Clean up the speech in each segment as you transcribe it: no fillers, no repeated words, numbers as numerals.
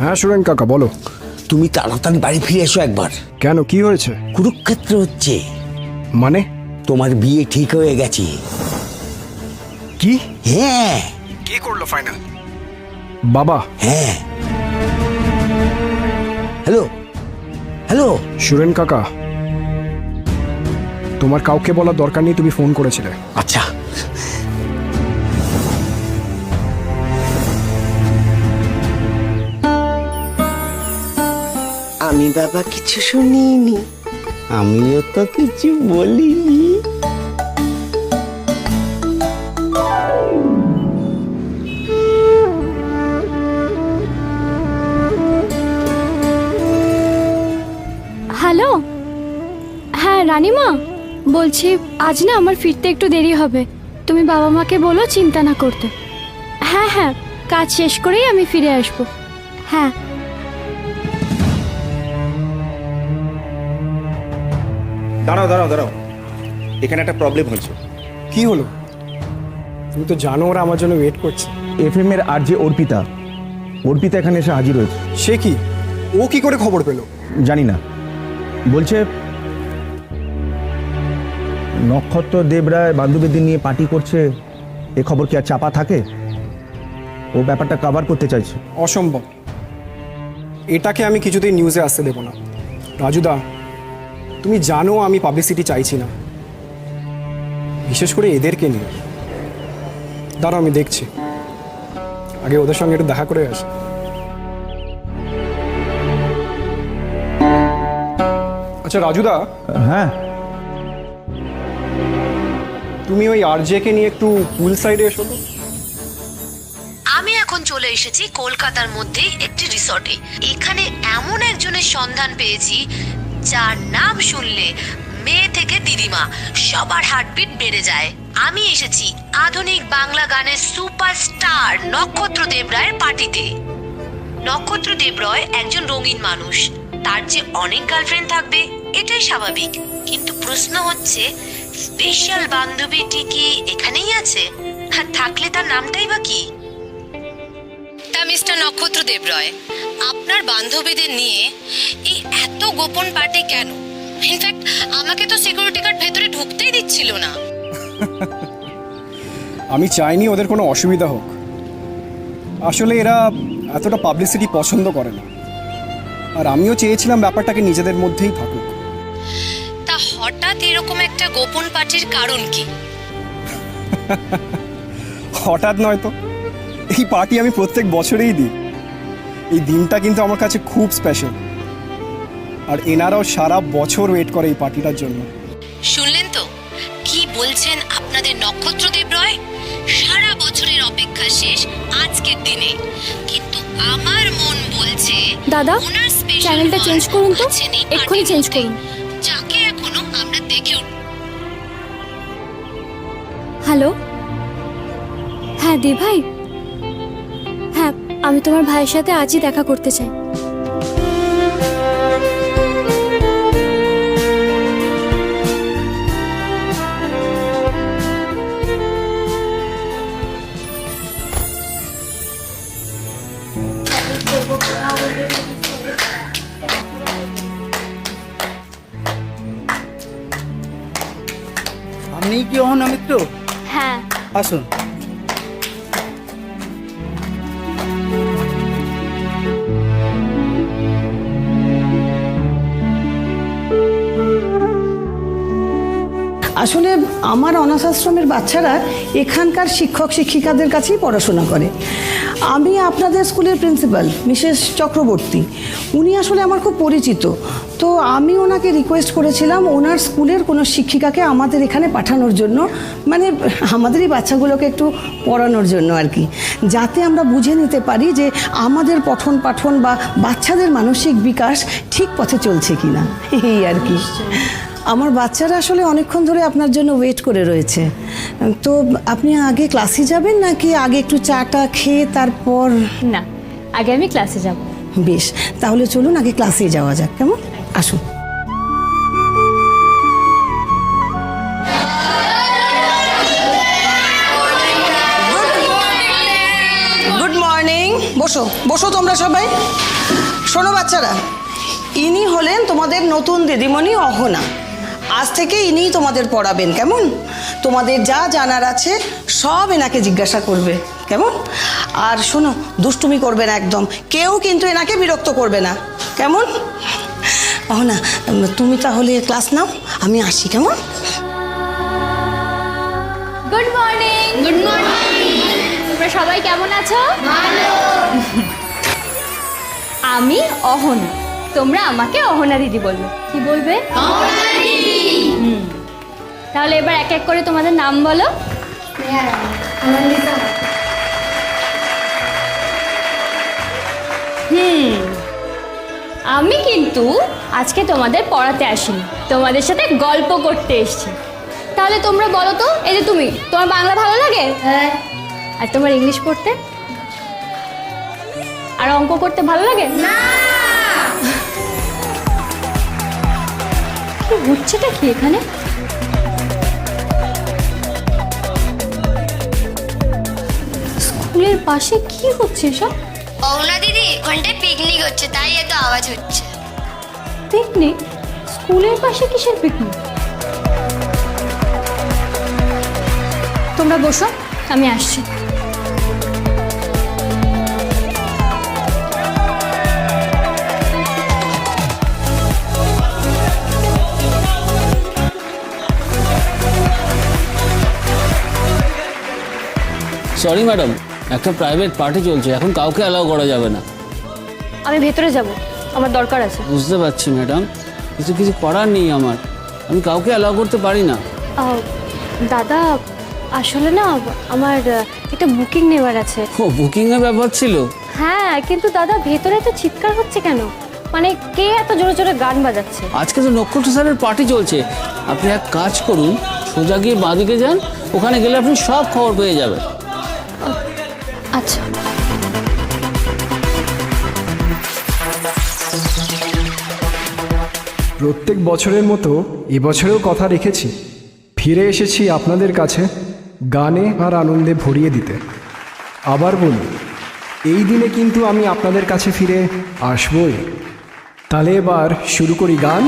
হ্যাঁ সুরেন কাকা বলো। তুমি তাড়াতাড়ি বাড়ি ফিরে এসো একবার। কেন, কি হয়েছে? কুরুক্ষেত্র হচ্ছে। মানে? তোমার বিয়ে ঠিক হয়ে গেছে। কি? হ্যাঁ। কি করলো ফাইনাল? বাবা? হ্যাঁ। হ্যালো হ্যালো সুরেন কাকা, তোমার কাউকে বলার দরকার নেই, তুমি ফোন করেছিলে। আচ্ছা। আমি বাবা কিছু শুনিনি। আমিও তো কিছু বলিনি। হ্যালো, হ্যাঁ রানীমা বলছি, আজ না আমার ফিরতে একটু দেরি হবে। তুমি বাবা মাকে বলো চিন্তা না করতে। হ্যাঁ হ্যাঁ, কাজ শেষ করেই আমি ফিরে আসব। হ্যাঁ। দাঁড়াও দাঁড়াও দাঁড়াও, এখানে একটা প্রবলেম হয়েছে। কি হলো? তুমি তো জানো ওরা আমার জন্য ওয়েট করছে। এফএম এর আর যে অর্পিতা, অর্পিতা এখানে এসে হাজির হয়েছে। সে কি? ও কি করে খবর পেলো? জানি না, বলছে নক্ষত্র দেবরায় বান্ধবীদের নিয়ে পার্টি করছে। এ খবর কি আর চাপা থাকে? ও ব্যাপারটা কভার করতে চাইছে। অসম্ভব, এটাকে আমি কিছুতেই নিউজে আসতে দেবো না। রাজুদা, তুমি জানো আমি পাবলিসিটি চাইছি না, বিশেষ করে এদেরকে নিয়ে। দাঁড়াও আমি দেখছি, আগে ওদের সঙ্গে একটু দেখা করে আসি। আচ্ছা রাজুদা, হ্যাঁ, তুমি ওই আরজে কে নিয়ে একটু পুল সাইডে এসো তো। আমি এখন চলে এসেছি কলকাতার মধ্যেই একটি রিসর্টে। এখানে এমন একজনের সন্ধান পেয়েছি যার নাম শুনলে মেয়ে থেকে দিদিমা সবার হার্টবিট বেড়ে যায়। আমি এসেছি আধুনিক বাংলা গানের সুপারস্টার নক্ষত্র দেবরায়ের পার্টিতে। নক্ষত্র দেবরায় একজন রঙিন মানুষ, তার যে অনেক গার্লফ্রেন্ড থাকবে এটাই স্বাভাবিক, কিন্তু প্রশ্ন হচ্ছে স্পেশাল বান্ধবীটি কি এখানেই আছে? আর থাকলে তার নামটাই বা কি? তা মিস্টার নক্ষত্র দেবরায়, আপনার বান্ধবীদের নিয়ে এই এত গোপন পার্টি কেন? ইনফ্যাক্ট আমাকে তো সিকিউরিটি গার্ড ভেতরে ঢুকতেই দিচ্ছিল না। আমি চাইনি ওদের কোনো অসুবিধা হোক। আসলে এরা এতটা পাবলিসিটি পছন্দ করে না, আর আমিও চেয়েছিলাম ব্যাপারটাকে নিজেদের মধ্যেই থাকুক। তা হঠাৎ এরকম একটা গোপন পার্টির কারণ কি? হঠাৎ নয় তো, এই পার্টি আমি প্রত্যেক বছরেই দিই। এই দিনটা কিন্তু আমার কাছে খুব স্পেশাল, আর এনারাও সারা বছর ওয়েট করে এই পার্টিটার জন্য। শুনলেন তো কি বলছেন আপনাদের নক্ষত্র দেবরায়? সারা বছরের অপেক্ষা শেষ আজকের দিনে, কিন্তু আমার মন বলছে দাদা, ওনার স্পেশাল চ্যানেলটা চেঞ্জ করুন তো, এক্ষুনি চেঞ্জ করুন। যাকে এখনো আমরা দেখে হ্যালো, হ্যাঁ দি ভাই, হ্যাঁ আমি তোমার ভাইয়ের সাথে আজই দেখা করতে চাই। আপনি কি অহনা মিত্র? হ্যাঁ। আসুন। আসলে আমার অনাথ আশ্রমের বাচ্চারা এখানকার শিক্ষক শিক্ষিকাদের কাছেই পড়াশোনা করে। আমি আপনাদের স্কুলের প্রিন্সিপাল মিসেস চক্রবর্তী, উনি আসলে আমার খুব পরিচিত। তো আমি ওনাকে রিকোয়েস্ট করেছিলাম ওনার স্কুলের কোনো শিক্ষিকাকে আমাদের এখানে পাঠানোর জন্য, মানে আমাদেরই বাচ্চাগুলোকে একটু পড়ানোর জন্য আর কি, যাতে আমরা বুঝে নিতে পারি যে আমাদের পঠন পাঠন বা বাচ্চাদের মানসিক বিকাশ ঠিক পথে চলছে কিনা, এই আর কি। আমার বাচ্চারা আসলে অনেকক্ষণ ধরে আপনার জন্য ওয়েট করে রয়েছে। তো আপনি আগে ক্লাসে যাবেন নাকি আগে একটু চাটা খেয়ে তারপর? না, আগে আমি ক্লাসে যাব। বেশ, তাহলে চলুন আগে ক্লাসে যাওয়া যাক, কেমন? আসুন। গুড মর্নিং, বসুন বসো বসো তোমরা সবাই। শোনো বাচ্চারা, ইনি হলেন তোমাদের নতুন দিদিমণি অহনা। আজ থেকে ইনিই তোমাদের পড়াবেন, কেমন? তোমাদের যা জানার আছে সব এনাকে জিজ্ঞাসা করবে, কেমন? আর শোনো, দুষ্টুমি করবে না একদম, কেউ কিন্তু এনাকে বিরক্ত করবে না, কেমন? অহনা, তুমি তাহলে ক্লাস নাও, আমি আসি, কেমন? Good morning. Good morning. তোমরা সবাই কেমন আছো? ভালো। আমি অহনা, তোমরা আমাকে অহনা দিদি বলবে। কি বলবে? অহনা দিদি। তাহলে এবার এক এক করে তোমাদের নাম বলো। আমি কিন্তু আজকে তোমাদের পড়াতে আসিনি, তোমাদের সাথে গল্প করতে এসেছি। তাহলে তোমরা বলো তো, এই যে তুমি, তোমার বাংলা ভালো লাগে? হ্যাঁ। আর তোমার ইংলিশ পড়তে আর অঙ্ক করতে ভালো লাগে? না। কি হচ্ছেটা কি এখানে? স্কুলের পাশে কি হচ্ছে এসব? অহনা দিদি, ওখানটায় পিকনিক হচ্ছে, তাই এত আওয়াজ হচ্ছে। পিকনিক? স্কুলের পাশে কিসের পিকনিক? তোমরা বসো, আমি আসছি। সরি ম্যাডাম, একটা প্রাইভেট পার্টি চলছে, এখন কাউকে অ্যালাউ করা যাবে না। আমি ভেতরে যাব, আমার দরকার আছে। বুঝতে পারছি ম্যাডাম, কিছু করার নেই আমার, আমি কাউকে অ্যালাউ করতে পারি না। দাদা, আসলে না আমার একটা বুকিং নেওয়ার আছে। ও, বুকিংয়ের ব্যাপার ছিল? হ্যাঁ, কিন্তু দাদা ভেতরে এত চিৎকার হচ্ছে কেন? মানে কে এত জোরে জোরে গান বাজাচ্ছে? আজকে তো নক্ষত্র স্যারের পার্টি চলছে। আপনি এক কাজ করুন, সোজা গিয়ে বাঁদিকে যান, ওখানে গেলে আপনি সব খবর পেয়ে যাবেন। আচ্ছা। প্রত্যেক বছরের মতো এবছরেও কথা রেখেছি, ফিরে এসেছি আপনাদের কাছে গানে আর আনন্দে ভরিয়ে দিতে। আবার বলি, এই দিনে কিন্তু আমি আপনাদের কাছে ফিরে আসবই। তাহলে এবার শুরু করি গান।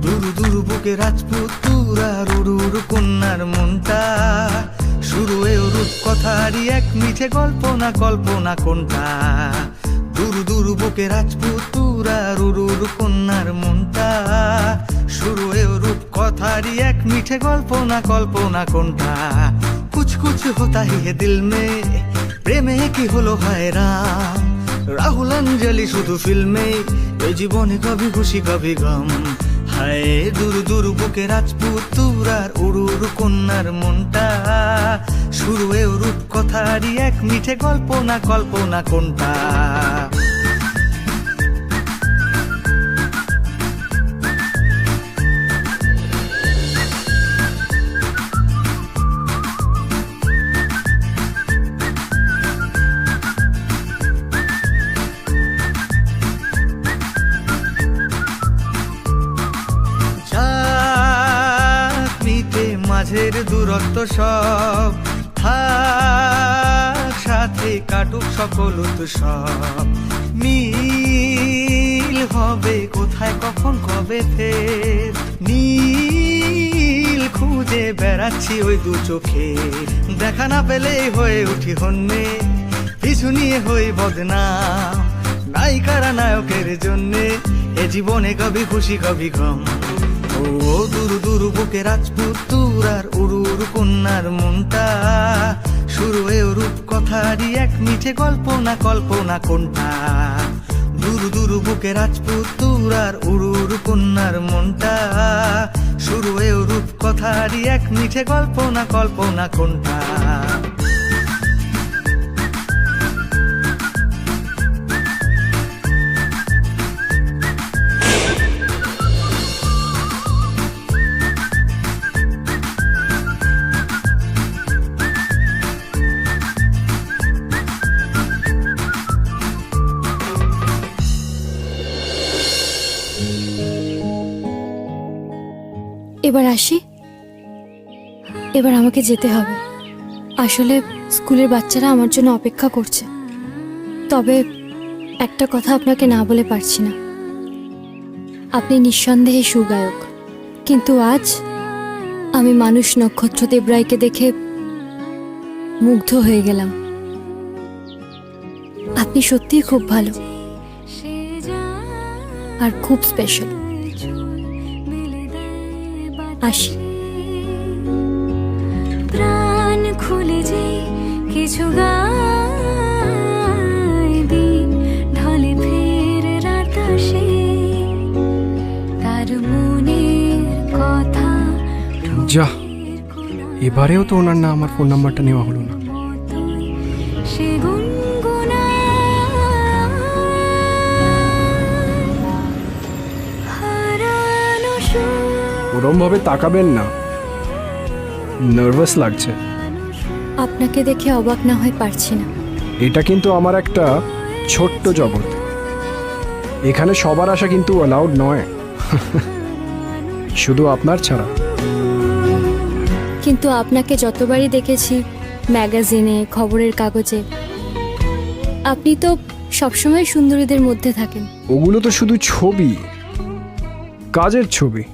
দুরু দুরু বুকে রাজপুত তুরা রুরুর কন্যার মনটা শুরু এও রূপ কথারই এক মিঠে কল্পনা কল্পনা কোনটা। দুরু দুরু বুকে রাজপুত তুরা রুরুর কন্যার মনটা শুরু এও রূপ কথারই এক মিঠে কল্পনা কল্পনা কোনটা। কুছ কুছ হোতা হি হে দিল মে, প্রেমে কি হলো হায়রান, রাহুল অঞ্জলি শুধু ফিল্মে, এই জীবনে কবি খুশি কবি গম। হায় দুরু দুরু বুকে রাজপুত তুরার উড়ুর কন্যার মনটা শুরু এও রূপ কথারই এক মিঠে কল্পনা কল্পনা কোনটা। মাঝের দূরত্ব সব থাক সাথে, কাটুক সকল উৎসব, মিল হবে কোথায় কখন কবে ফের, নীল খুঁজে বেড়াচ্ছি ওই দু চোখে, দেখা না পেলেই হয়ে উঠি হন্যে, পিছু নিয়ে হই বদনাম, নায়িকারা নায়কের জন্যে, এ জীবনে কবি খুশি কবি গম। ও দুরু দুরু বুকে রাজপুত তুরার উড়ুর কন্যার মনটা শুরু এও রূপ কথারই এক মিঠে কল্পনা কল্পনা কোনটা। দুরু দুরু বুকে রাজপুত তুরার উড়ুর কন্যার মনটা শুরু এও রূপ কথারই এক মিঠে কল্পনা কল্পনা কোনটা। এবার আসি, এবার আমাকে যেতে হবে। আসলে স্কুলের বাচ্চারা আমার জন্য অপেক্ষা করছে। তবে একটা কথা আপনাকে না বলে পারছি না, আপনি নিঃসন্দেহে সুগায়ক, কিন্তু আজ আমি মানুষ নক্ষত্র দেবরায়কে দেখে মুগ্ধ হয়ে গেলাম। আপনি সত্যিই খুব ভালো আর খুব স্পেশাল। আসি। প্রাণ খুলে যে কিছু গায়, দিন ঢলে ফের রাত আসে, তার মনের কথা যা, এবারেও তো ওনার না আমার ফোন নাম্বারটা নেওয়া হলো না। সে গুনগুনায়, হারানো সুর। ওরম ভাবে তাকাবেন না, নার্ভাস লাগছে। আপনাকে দেখে অবাক না হয়ে পারছি না। এটা কিন্তু আমার একটা ছোট্ট জগৎ, এখানে সবার আসা কিন্তু অ্যালাউড নয়, শুধু আপনার ছাড়া। কিন্তু আপনাকে যতবারই দেখেছি ম্যাগাজিনে, খবরের কাগজে, আপনি তো সবসময় সুন্দরীদের মধ্যে থাকেন। ওগুলো তো শুধু ছবি, কাজের ছবি।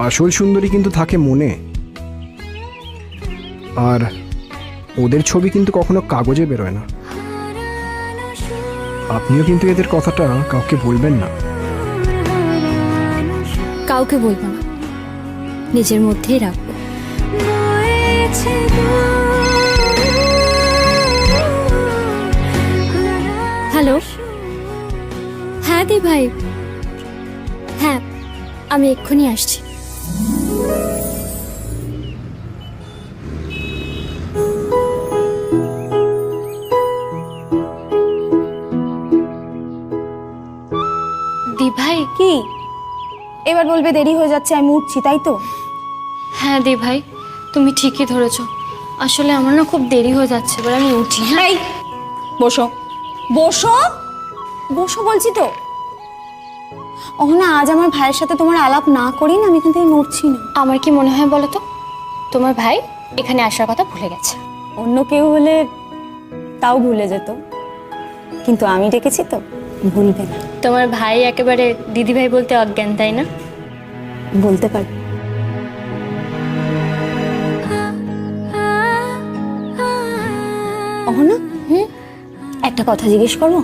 আসল সুন্দরী কিন্তু থাকে মনে, আর ওদের ছবি কিন্তু কখনো কাগজে বেরোয় না। আপনিও কিন্তু এদের কথাটা কাউকে বলবেন না। কাউকে বলবো না, নিজের মধ্যেই রাখবো। বয়েছে হ্যালো, হ্যাঁ দি ভাই, হ্যাঁ আমি এক্ষুনি আসছি। দি ভাই, কি এবার বলবে দেরি হয়ে যাচ্ছে, আমি উঠছি, তাই তো? হ্যাঁ দি ভাই, তুমি ঠিকই ধরেছো। আসলে আমার না খুব দেরি হয়ে যাচ্ছে, এবার আমি উঠি। হ্যাঁ, এই বসো বসো বসো বলছি তো। অহনা, আজ আমার ভাইয়ের সাথে তোমার আলাপ না করি না, আমি এখান থেকে নড়ছি না। আমার কি মনে হয় বলো তো, তোমার ভাই এখানে আসার কথা ভুলে গেছে। অন্য কেউ হলে তাও ভুলে যেত, কিন্তু আমি ডেকেছি তো, ভুলবে না। তোমার ভাই একেবারে দিদি ভাই বলতে অজ্ঞান, তাই না? বলতে পারি। অহনা, একটা কথা জিজ্ঞেস করবো?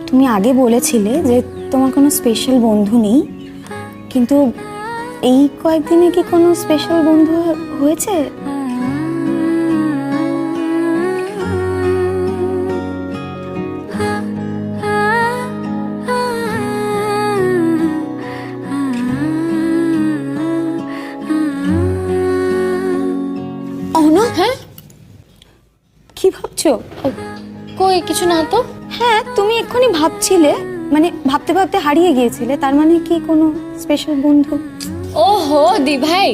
তুমি আগে বলেছিলে যে তোমার কোনো স্পেশাল বন্ধু নেই, কিন্তু এই কয়েকদিনে কি কোনো স্পেশাল বন্ধু হয়েছে? অহনা, হ্যাঁ, কি ভাবছো? কই কিছু না তো। হ্যাঁ, তুমি এক্ষুনি ভাবছিলে, মানে ভাবতে ভাবতে হারিয়ে গিয়েছিলে, তার মানে কি কোনো স্পেশাল বন্ধু? ওহো দি ভাই,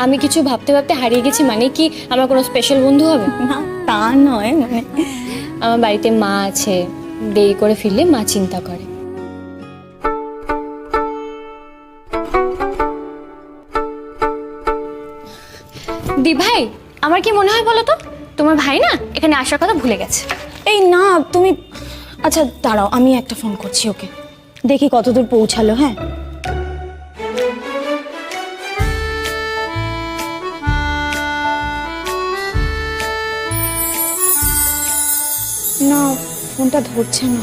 আমি কিছু ভাবতে ভাবতে হারিয়ে গেছি মানে কি আমার কোনো স্পেশাল বন্ধু হবে? না, তা নয়, মানে আমার বাড়িতে মা আছে, দেরি করে ফিরলে মা চিন্তা করে। দি ভাই, আমার কি মনে হয় বলো তো, তোমার ভাই না এখানে আসার কথা ভুলে গেছে। এই না, তুমি আচ্ছা দাঁড়াও, আমি একটা ফোন করছি ওকে, দেখি কতদূর পৌঁছালো। হ্যাঁ, না ফোনটা ধরছে না।